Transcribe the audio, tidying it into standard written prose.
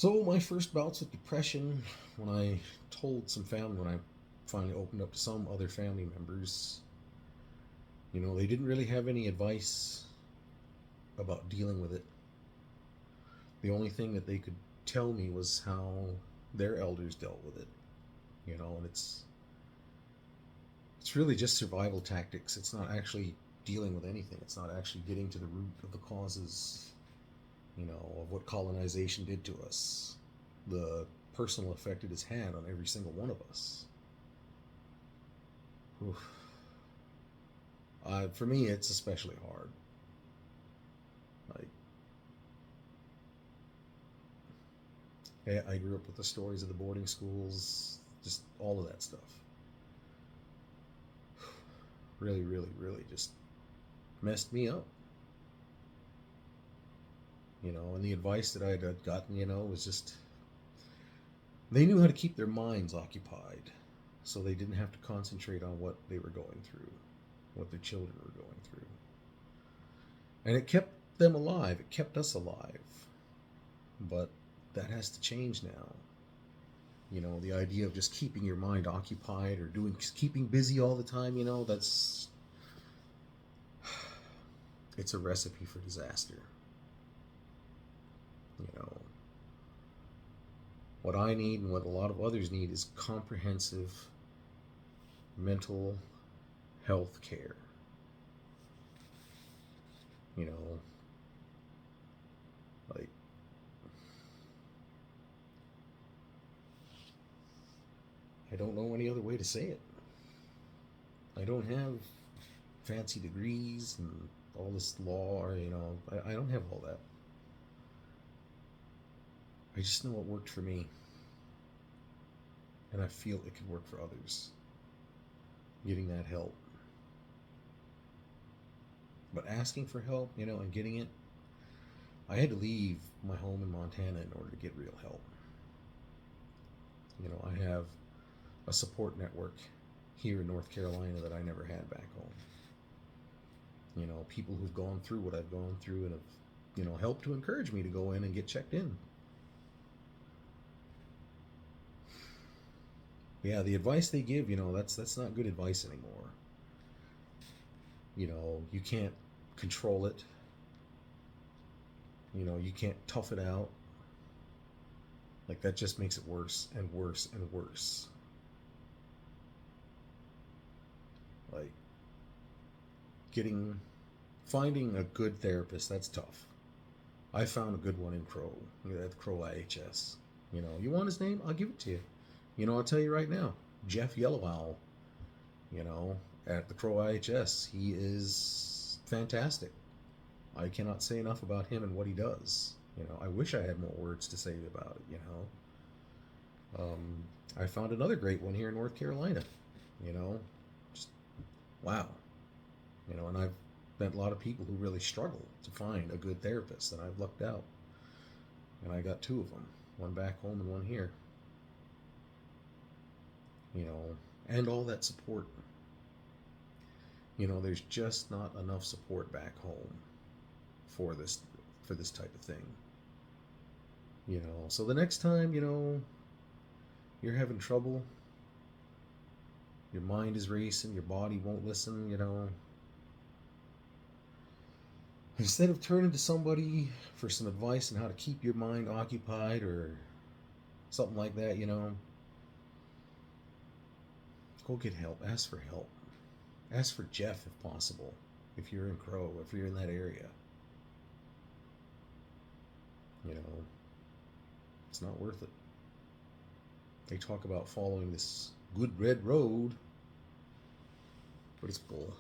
So my first bouts with depression, when I told some family, when I finally opened up to some other family members, they didn't really have any advice about dealing with it. The only thing that they could tell me was how their elders dealt with it, and it's really just survival tactics. It's not actually dealing with anything. It's not actually getting to the root of the causes, of what colonization did to us, the personal effect it has had on every single one of us. Oof. For me, it's especially hard. Like, I grew up with the stories of the boarding schools, just all of that stuff. Really, really, really just messed me up. And the advice that I had gotten, was just they knew how to keep their minds occupied so they didn't have to concentrate on what they were going through, what their children were going through. And it kept them alive, it kept us alive. But that has to change now. The idea of just keeping your mind occupied or keeping busy all the time, it's a recipe for disaster. You know, what I need and what a lot of others need is comprehensive mental health care. You know, like I don't know any other way to say it. I don't have fancy degrees and all this law, or I don't have all that. I just know what worked for me, and I feel it could work for others. Getting that help, but asking for help, and getting it. I had to leave my home in Montana in order to get real help. I have a support network here in North Carolina that I never had back home. People who've gone through what I've gone through and have, helped to encourage me to go in and get checked in. Yeah, the advice they give, that's not good advice anymore. You can't control it. You can't tough it out. Like, that just makes it worse and worse and worse. Like, finding a good therapist, that's tough. I found a good one in Crow, at Crow IHS. You want his name? I'll give it to you. I'll tell you right now, Jeff Yellow Owl, you know, at the Crow IHS. He is fantastic. I cannot say enough about him and what he does. I wish I had more words to say about it. I found another great one here in North Carolina. Just wow. And I've met a lot of people who really struggle to find a good therapist, and I've lucked out. And I got two of them, one back home and one here. And all that support. There's just not enough support back home for this type of thing. So the next time, you're having trouble, your mind is racing, your body won't listen, instead of turning to somebody for some advice on how to keep your mind occupied or something like that, go get help. Ask for help. Ask for Jeff if possible, if you're in Crow, if you're in that area. It's not worth it. They talk about following this good red road, but it's bull.